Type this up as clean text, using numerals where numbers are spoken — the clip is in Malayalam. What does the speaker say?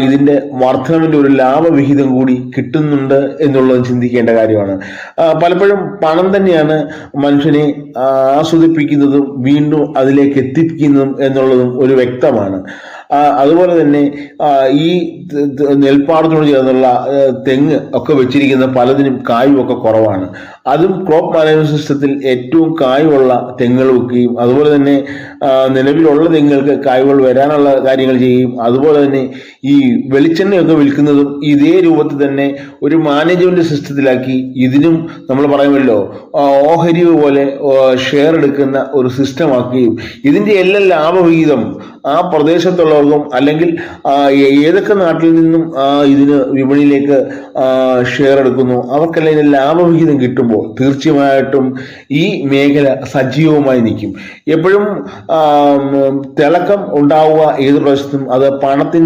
ഇതിന്റെ വർധനവിന്റെ ഒരു ലാഭവിഹിതം കൂടി കിട്ടുന്നുണ്ട് എന്നുള്ളത് ചിന്തിക്കേണ്ട കാര്യമാണ്. പലപ്പോഴും പണം തന്നെയാണ് മനുഷ്യനെ ആസ്വദിപ്പിക്കുന്നതും വീണ്ടും അതിലേക്ക് എത്തിക്കുന്നതും എന്നുള്ളതും ഒരു വ്യക്തമാണ്. അതുപോലെ തന്നെ ഈ നെൽപ്പാടത്തോട് ചേർന്നുള്ള തെങ്ങ് ഒക്കെ വെച്ചിരിക്കുന്ന പലതിനും കായും ഒക്കെ കുറവാണ്. അതും ക്രോപ്പ് മാനേജ്മെന്റ് സിസ്റ്റത്തിൽ ഏറ്റവും കായുള്ള തെങ്ങുകൾ വെക്കുകയും അതുപോലെ തന്നെ നിലവിലുള്ള തെങ്ങുകൾക്ക് കായ്കൾ വരാനുള്ള കാര്യങ്ങൾ ചെയ്യുകയും അതുപോലെ തന്നെ ഈ വെളിച്ചെണ്ണയൊക്കെ വിൽക്കുന്നതും ഇതേ രൂപത്തിൽ തന്നെ ഒരു മാനേജ്മെന്റ് സിസ്റ്റത്തിലാക്കി ഇതിനും നമ്മൾ പറയുമല്ലോ ഓഹരി പോലെ ഷെയർ എടുക്കുന്ന ഒരു സിസ്റ്റമാക്കുകയും ഇതിന്റെ എല്ലാം ലാഭവിഹിതം ആ പ്രദേശത്തുള്ളവർക്കും അല്ലെങ്കിൽ ഏതൊക്കെ നാട്ടിൽ നിന്നും ഇതിന് വിപണിയിലേക്ക് ഷെയർ എടുക്കുന്നു അവർക്കെല്ലാം ഇതിന് ലാഭവിഹിതം കിട്ടുമ്പോൾ തീർച്ചയായിട്ടും ഈ മേഖല സജീവമായി നിൽക്കും. എപ്പോഴും തിളക്കം ഉണ്ടാവുക ഏത് പ്രദേശത്തും അത് പണത്തിന്റെ